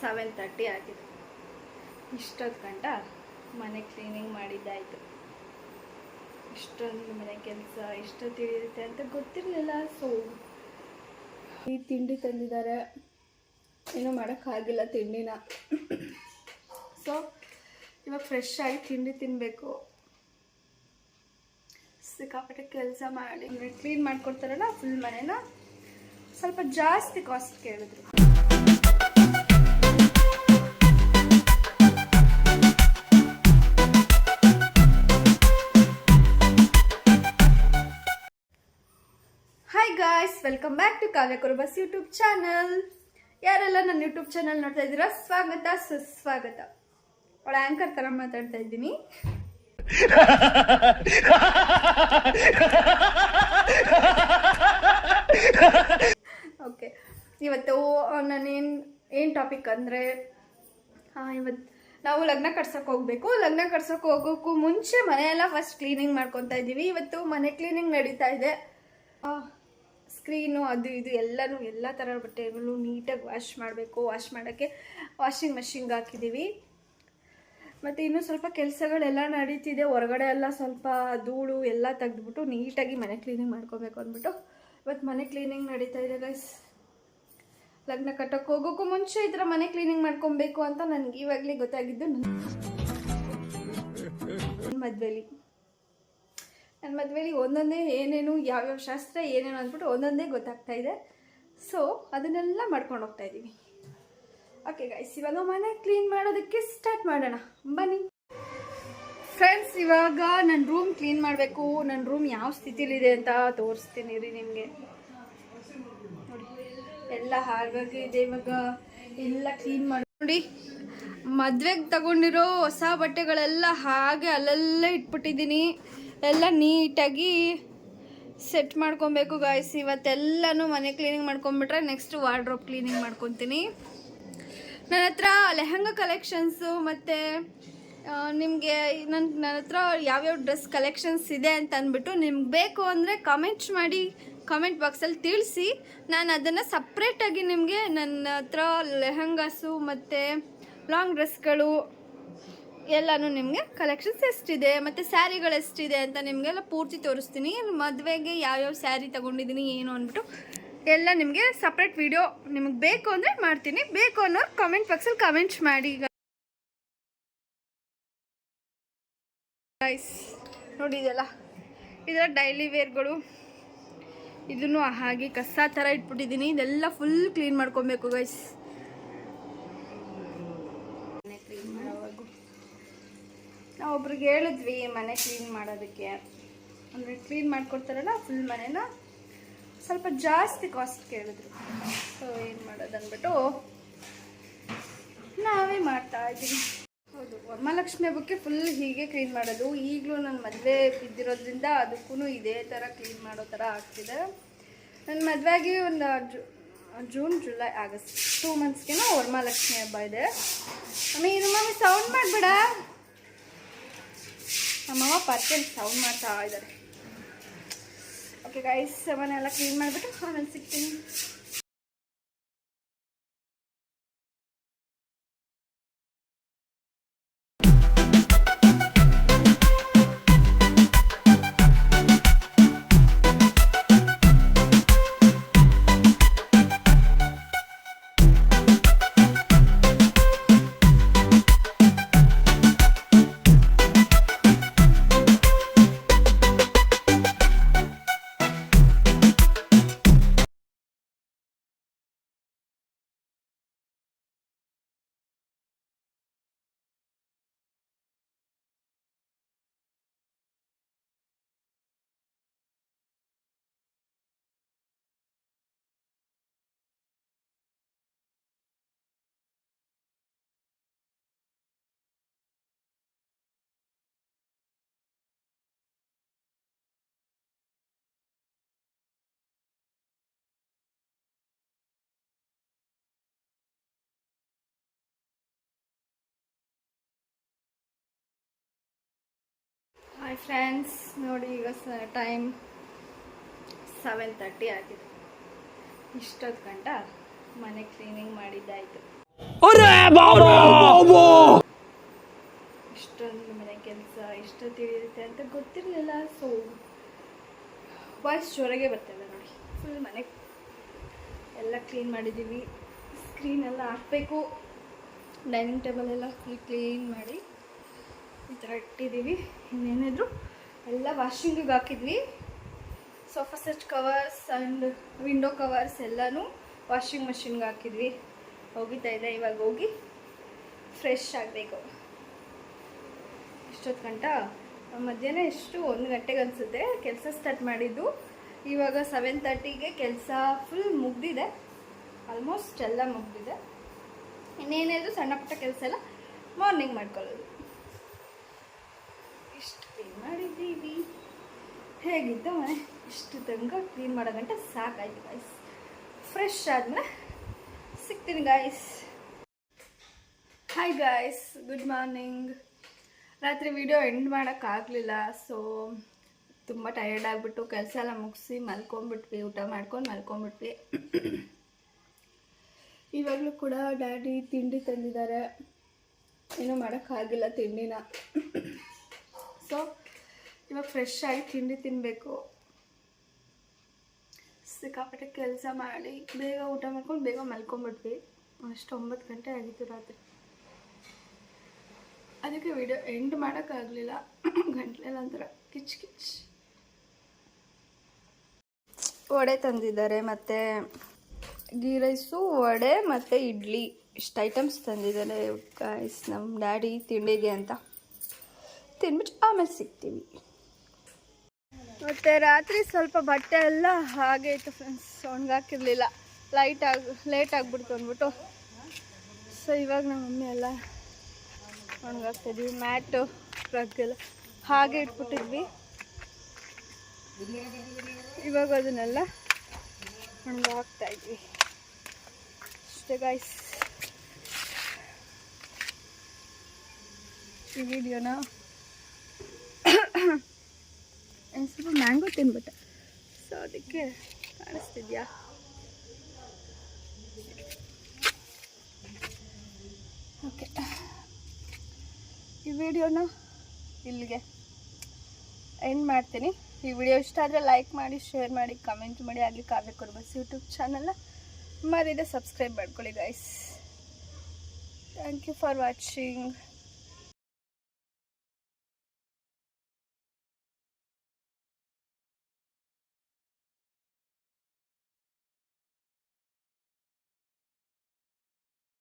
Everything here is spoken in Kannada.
7:30 ಆಗಿದೆ. ಇಷ್ಟೊತ್ತು ಗಂಟ ಮನೆ ಕ್ಲೀನಿಂಗ್ ಮಾಡಿದ್ದಾಯಿತು. ಇಷ್ಟೊಂದು ಮನೆ ಕೆಲಸ ಎಷ್ಟೊತ್ತು ಇರುತ್ತೆ ಅಂತ ಗೊತ್ತಿರಲಿಲ್ಲ. ಸೊ ಈ ತಿಂಡಿ ತಂದಿದ್ದಾರೆ, ಏನೂ ಮಾಡೋಕ್ಕಾಗಿಲ್ಲ ತಿಂಡಿನ. ಸೊ ಇವಾಗ ಫ್ರೆಶ್ ಆಗಿ ತಿಂಡಿ ತಿನ್ನಬೇಕು. ಸಿಕ್ಕಾಪಟ್ಟೆ ಕೆಲಸ ಮಾಡಿ ಕ್ಲೀನ್ ಮಾಡ್ಕೊಡ್ತಾರಲ್ಲ ಫುಲ್ ಮನೆನ, ಸ್ವಲ್ಪ ಜಾಸ್ತಿ ಕಾಸ್ಟ್ ಕೇಳಿದ್ರು. Hi guys, welcome back to Kavya Kurubas YouTube channel. ಯಾರೆಲ್ಲ ನನ್ನ ಯೂಟ್ಯೂಬ್ ಚಾನಲ್ ನೋಡ್ತಾ ಇದ್ದೀರಾ, ಸ್ವಾಗತ ಸುಸ್ವಾಗತ. ಅವಳ ಆಂಕರ್ ತರ ಮಾತಾಡ್ತಾ ಇದ್ದೀನಿ. ಓಕೆ, ಇವತ್ತು ಏನು ಟಾಪಿಕ್ ಅಂದರೆ, ಇವತ್ತು ನಾವು ಲಗ್ನ ಕಟ್ಸೋಕೆ ಹೋಗ್ಬೇಕು. ಲಗ್ನ ಕಟ್ಸೋಕೆ ಹೋಗೋಕ್ಕೂ ಮುಂಚೆ ಮನೆಯೆಲ್ಲ ಫಸ್ಟ್ ಕ್ಲೀನಿಂಗ್ ಮಾಡ್ಕೊತಾ ಇದ್ದೀವಿ. ಇವತ್ತು ಮನೆ ಕ್ಲೀನಿಂಗ್ ನಡೀತಾ ಇದೆ. ಸ್ಕ್ರೀನು ಅದು ಇದು ಎಲ್ಲ ಥರ ಬಟ್ಟೆಗಳು ನೀಟಾಗಿ ವಾಶ್ ಮಾಡಬೇಕು. ವಾಶ್ ಮಾಡೋಕ್ಕೆ ವಾಷಿಂಗ್ ಮಷಿನ್ಗೆ ಹಾಕಿದ್ದೀವಿ. ಮತ್ತು ಇನ್ನೂ ಸ್ವಲ್ಪ ಕೆಲಸಗಳೆಲ್ಲ ನಡೀತಿದೆ. ಹೊರಗಡೆ ಎಲ್ಲ ಸ್ವಲ್ಪ ಧೂಳು ಎಲ್ಲ ತೆಗೆದ್ಬಿಟ್ಟು ನೀಟಾಗಿ ಮನೆ ಕ್ಲೀನಿಂಗ್ ಮಾಡ್ಕೊಬೇಕು ಅಂದ್ಬಿಟ್ಟು ಇವತ್ತು ಮನೆ ಕ್ಲೀನಿಂಗ್ ನಡೀತಾ ಇದೆ ಗೈಸ್. ಲಗ್ನ ಕಟ್ಟೋಕ್ಕೆ ಹೋಗೋಕ್ಕೂ ಮುಂಚೆ ಈ ಥರ ಮನೆ ಕ್ಲೀನಿಂಗ್ ಮಾಡ್ಕೊಬೇಕು ಅಂತ ನನಗೆ ಇವಾಗಲೇ ಗೊತ್ತಾಗಿದ್ದು. ನನ್ನ ಮದುವೆಲಿ ಒಂದೊಂದೇ ಏನೇನು ಯಾವ್ಯಾವ ಶಾಸ್ತ್ರ ಏನೇನು ಅಂದ್ಬಿಟ್ಟು ಒಂದೊಂದೇ ಗೊತ್ತಾಗ್ತಾ ಇದೆ. ಸೊ ಅದನ್ನೆಲ್ಲ ಮಾಡ್ಕೊಂಡು ಹೋಗ್ತಾ ಇದ್ದೀವಿ. ಓಕೆ ಗೈಸ್, ಇವಾಗ ಮನೆ ಕ್ಲೀನ್ ಮಾಡೋದಕ್ಕೆ ಸ್ಟಾರ್ಟ್ ಮಾಡೋಣ ಬನ್ನಿ ಫ್ರೆಂಡ್ಸ್. ಇವಾಗ ನನ್ನ ರೂಮ್ ಕ್ಲೀನ್ ಮಾಡಬೇಕು. ನನ್ನ ರೂಮ್ ಯಾವ ಸ್ಥಿತಿಲಿದೆ ಅಂತ ತೋರಿಸ್ತೀನಿ ರೀ ನಿಮಗೆ. ನೋಡಿ, ಎಲ್ಲ ಹಾಗಾಗಿದೆ. ಇವಾಗ ಎಲ್ಲ ಕ್ಲೀನ್ ಮಾಡಿ ನೋಡಿ. ಮದುವೆಗೆ ತಗೊಂಡಿರೋ ಹೊಸ ಬಟ್ಟೆಗಳೆಲ್ಲ ಹಾಗೆ ಅಲ್ಲಲ್ಲೇ ಇಟ್ಬಿಟ್ಟಿದ್ದೀನಿ. ಎಲ್ಲ ನೀಟಾಗಿ ಸೆಟ್ ಮಾಡ್ಕೊಬೇಕು ಗಾಯ್ಸ್. ಇವತ್ತೆಲ್ಲನೂ ಮನೆ ಕ್ಲೀನಿಂಗ್ ಮಾಡ್ಕೊಂಬಿಟ್ರೆ ನೆಕ್ಸ್ಟ್ ವಾರ್ಡ್ರೋಬ್ ಕ್ಲೀನಿಂಗ್ ಮಾಡ್ಕೊತೀನಿ. ನನ್ನ ಹತ್ರ ಲೆಹಂಗಾ ಕಲೆಕ್ಷನ್ಸು ಮತ್ತು ನಿಮಗೆ ನನ್ನ ಹತ್ರ ಯಾವ್ಯಾವ ಡ್ರೆಸ್ ಕಲೆಕ್ಷನ್ಸ್ ಇದೆ ಅಂತ ಅಂದ್ಬಿಟ್ಟು ನಿಮ್ಗೆ ಬೇಕು ಅಂದರೆ ಕಮೆಂಟ್ ಮಾಡಿ, ಕಮೆಂಟ್ ಬಾಕ್ಸಲ್ಲಿ ತಿಳಿಸಿ. ನಾನು ಅದನ್ನು ಸಪ್ರೇಟಾಗಿ ನಿಮಗೆ ನನ್ನ ಹತ್ರ ಲೆಹಂಗಾಸು ಮತ್ತು ಲಾಂಗ್ ಡ್ರೆಸ್ಗಳು ಎಲ್ಲನೂ ನಿಮಗೆ ಕಲೆಕ್ಷನ್ಸ್ ಎಷ್ಟಿದೆ ಮತ್ತು ಸ್ಯಾರಿಗಳು ಎಷ್ಟಿದೆ ಅಂತ ನಿಮಗೆಲ್ಲ ಪೂರ್ತಿ ತೋರಿಸ್ತೀನಿ. ಮದುವೆಗೆ ಯಾವ್ಯಾವ ಸ್ಯಾರಿ ತೊಗೊಂಡಿದ್ದೀನಿ ಏನು ಅಂದ್ಬಿಟ್ಟು ಎಲ್ಲ ನಿಮಗೆ ಸಪ್ರೇಟ್ ವಿಡಿಯೋ ನಿಮಗೆ ಬೇಕು ಅಂದರೆ ಮಾಡ್ತೀನಿ. ಬೇಕು ಅನ್ನೋರು ಕಮೆಂಟ್ ಬಾಕ್ಸಲ್ಲಿ ಕಮೆಂಟ್ಸ್ ಮಾಡಿ ಗೈಸ್. ನೋಡಿ, ಇದೆಲ್ಲ ಡೈಲಿ ವೇರ್ಗಳು. ಇದನ್ನು ಹಾಗೆ ಕಸ ಥರ ಇಟ್ಬಿಟ್ಟಿದ್ದೀನಿ. ಇದೆಲ್ಲ ಫುಲ್ ಕ್ಲೀನ್ ಮಾಡ್ಕೊಬೇಕು ಗೈಸ್. ಮನೆ ಕ್ಲೀನ್ ಮಾಡೋವಾಗೂ ನಾವು ಒಬ್ರಿಗೆ ಹೇಳಿದ್ವಿ ಮನೆ ಕ್ಲೀನ್ ಮಾಡೋದಕ್ಕೆ. ಅಂದರೆ ಕ್ಲೀನ್ ಮಾಡ್ಕೊಡ್ತಾರಲ್ಲ ಫುಲ್ ಮನೆನ, ಸ್ವಲ್ಪ ಜಾಸ್ತಿ ಕಾಸ್ಟ್ ಕೇಳಿದ್ರು. ಸೊ ಏನು ಮಾಡೋದು ಅಂದ್ಬಿಟ್ಟು ನಾವೇ ಮಾಡ್ತಾ ಇದ್ದೀವಿ. ಹೌದು, ವರಮಹಾಲಕ್ಷ್ಮಿ ಹಬ್ಬಕ್ಕೆ ಫುಲ್ ಹೀಗೆ ಕ್ಲೀನ್ ಮಾಡೋದು. ಈಗಲೂ ನನ್ನ ಮದುವೆ ಬಿದ್ದಿರೋದ್ರಿಂದ ಅದಕ್ಕೂ ಇದೇ ಥರ ಕ್ಲೀನ್ ಮಾಡೋ ಥರ ಆಗ್ತಿದೆ. ನನ್ನ ಮದುವೆಗೆ ಒಂದು ಜೂನ್, ಜುಲೈ, ಆಗಸ್ಟ್ 2 ಮಂತ್ಸ್ಗೆ ವರಮಹಾಲಕ್ಷ್ಮಿ ಹಬ್ಬ ಇದೆ. ಮಮ್ಮಿ ಸೌಂಡ್ ಮಾಡಬೇಡ. ನಮ್ಮಮ್ಮ ಪರ್ಸೆಂಟ್ ಸೌಂಡ್ ಮಾಡ್ತಾ ಇದ್ದಾರೆ. ಓಕೆ ಗೈಸ್, ಮನೆಯೆಲ್ಲ ಕ್ಲೀನ್ ಮಾಡಿಬಿಟ್ಟು ಆಮೇಲೆ ಸಿಗ್ತೀನಿ. ಹಾಯ್ ಫ್ರೆಂಡ್ಸ್, ನೋಡಿ ಈಗ ಟೈಮ್ 7:30 ಆಗಿದೆ. ಇಷ್ಟೊತ್ತು ಗಂಟ ಮನೆ ಕ್ಲೀನಿಂಗ್ ಮಾಡಿದ್ದಾಯಿತು. ಇಷ್ಟೊಂದು ಮನೆ ಕೆಲಸ ಇಷ್ಟೊತ್ತು ಇರುತ್ತೆ ಅಂತ ಗೊತ್ತಿರಲಿಲ್ಲ. ಸೊ ವಾಯ್ಸ್ ಜೋರಾಗೆ ಬರ್ತಿಲ್ಲ ನೋಡಿ. ಫುಲ್ ಮನೆ ಎಲ್ಲ ಕ್ಲೀನ್ ಮಾಡಿದ್ದೀವಿ. ಸ್ಕ್ರೀನ್ ಎಲ್ಲ ಹಾಕಬೇಕು. ಡೈನಿಂಗ್ ಟೇಬಲ್ ಎಲ್ಲ ಫುಲ್ ಕ್ಲೀನ್ ಮಾಡಿ ಈ ಥರ ಇಟ್ಟಿದ್ದೀವಿ. ಇನ್ನೇನಿದ್ರು ಎಲ್ಲ ವಾಷಿಂಗಿಗೆ ಹಾಕಿದ್ವಿ. Sofa set covers and window covers ಎಲ್ಲನೂ ವಾಷಿಂಗ್ ಮಷಿನ್ಗೆ ಹಾಕಿದ್ವಿ. ಹೋಗಿತಾ ಇದೆ. ಇವಾಗ ಹೋಗಿ ಫ್ರೆಶ್ ಆಗಬೇಕು. ಇಷ್ಟೊತ್ತು ಗಂಟ ಮಧ್ಯಾಹ್ನ ಎಷ್ಟು 1 ಗಂಟೆಗೆ ಅನಿಸುತ್ತೆ ಕೆಲಸ ಸ್ಟಾರ್ಟ್ ಮಾಡಿದ್ದು. ಇವಾಗ 7:30ಗೆ ಕೆಲಸ ಫುಲ್ ಮುಗ್ದಿದೆ. ಆಲ್ಮೋಸ್ಟ್ ಎಲ್ಲ ಮುಗ್ದಿದೆ. ಇನ್ನೇನಿದ್ರು ಸಣ್ಣ ಪುಟ್ಟ ಕೆಲಸ ಎಲ್ಲ ಮಾರ್ನಿಂಗ್ ಮಾಡ್ಕೊಳ್ಳೋದು. ಇಷ್ಟು ಕ್ಲೀನ್ ಮಾಡಿದ್ದೀವಿ. ಹೇಗಿತ್ತು ಮನೆ ಇಷ್ಟು ತನಕ ಕ್ಲೀನ್ ಮಾಡೋ ಗಂಟೆ ಸಾಕಾಯ್ತು ಗೈಸ್. ಫ್ರೆಶ್ ಆದಮೇಲೆ ಸಿಗ್ತೀನಿ guys. Hi guys, good morning. ರಾತ್ರಿ ವಿಡಿಯೋ ಎಂಡ್ ಮಾಡೋಕ್ಕಾಗಲಿಲ್ಲ. ಸೊ ತುಂಬ ಟಯರ್ಡ್ ಆಗಿಬಿಟ್ಟು ಕೆಲಸ ಎಲ್ಲ ಮುಗಿಸಿ ಮಲ್ಕೊಂಡ್ಬಿಟ್ವಿ. ಊಟ ಮಾಡ್ಕೊಂಡು ಮಲ್ಕೊಂಡ್ಬಿಟ್ವಿ. ಇವಾಗಲೂ ಕೂಡ ಡ್ಯಾಡಿ ತಿಂಡಿ ತಂದಿದ್ದಾರೆ. ಏನೂ ಮಾಡೋಕ್ಕಾಗಿಲ್ಲ ತಿಂಡಿನ. ಸೊ ಇವಾಗ ಫ್ರೆಶ್ ಆಗಿ ತಿಂಡಿ ತಿನ್ನಬೇಕು. ಸಿಕ್ಕಾಪಟ್ಟೆ ಕೆಲಸ ಮಾಡಿ ಬೇಗ ಊಟ ಮಾಡ್ಕೊಂಡು ಬೇಗ ಮಲ್ಕೊಂಡ್ಬಿಟ್ವಿ. ಅಷ್ಟು 9 ಗಂಟೆ ಆಗಿತ್ತು ರಾತ್ರಿ. ಅದಕ್ಕೆ ವಿಡಿಯೋ ಎಂಡ್ ಮಾಡೋಕ್ಕಾಗಲಿಲ್ಲ. ಗಂಟ್ಲೆಲ್ಲ ಒಂಥರ ಕಿಚ್ ಕಿಚ್. ವಡೆ ತಂದಿದ್ದಾರೆ, ಮತ್ತು ಗೀ ರೈಸು, ವಡೆ ಮತ್ತು ಇಡ್ಲಿ, ಇಷ್ಟು ಐಟಮ್ಸ್ ತಂದಿದ್ದಾರೆ ಗೈಸ್ ನಮ್ಮ ಡ್ಯಾಡಿ ತಿಂಡಿಗೆ ಅಂತ. ತಿನ್ಬಿಟ್ಟು ಆಮೇಲೆ ಸಿಗ್ತೀವಿ. ಮತ್ತು ರಾತ್ರಿ ಸ್ವಲ್ಪ ಬಟ್ಟೆ ಎಲ್ಲ ಹಾಗೆ ಇತ್ತು ಫ್ರೆಂಡ್ಸ್, ಒಣಗಾಕಿರಲಿಲ್ಲ. ಲೇಟ್ ಆಗಿಬಿಡ್ತು ಅಂದ್ಬಿಟ್ಟು. ಸೊ ಇವಾಗ ನಮ್ಮ ಮಮ್ಮಿ ಎಲ್ಲ ಒಣಗಾಕ್ತಿದ್ವಿ. ಮ್ಯಾಟು ರಗ್ಗೆಲ್ಲ ಹಾಗೆ ಇಟ್ಬಿಟ್ಟಿದ್ವಿ. ಇವಾಗ ಅದನ್ನೆಲ್ಲ ಒಣಗಾಕ್ತಾಯಿದ್ವಿ ಅಷ್ಟೇ ಗೈಸ್. ಈ ವಿಡಿಯೋನ ಸ್ವಲ್ಪ ಮ್ಯಾಂಗೋ ತಿನ್ಬಿಟ್ಟೆ. ಸೊ ಅದಕ್ಕೆ ಕಾಣಿಸ್ತಿದ್ಯಾ? ಓಕೆ, ಈ ವಿಡಿಯೋನ ಇಲ್ಲಿಗೆ ಎಂಡ್ ಮಾಡ್ತೀನಿ. ಈ ವಿಡಿಯೋ ಇಷ್ಟ ಆದರೆ ಲೈಕ್ ಮಾಡಿ, ಶೇರ್ ಮಾಡಿ, ಕಮೆಂಟ್ ಮಾಡಿ. ಆಗಲಿ ಕಾವ್ಯ ಕುರುಬಸ್ ಯೂಟ್ಯೂಬ್ ಚಾನಲ್ನ ಮರಿದೆ ಸಬ್ಸ್ಕ್ರೈಬ್ ಮಾಡ್ಕೊಳ್ಳಿ guys. Thank you for watching.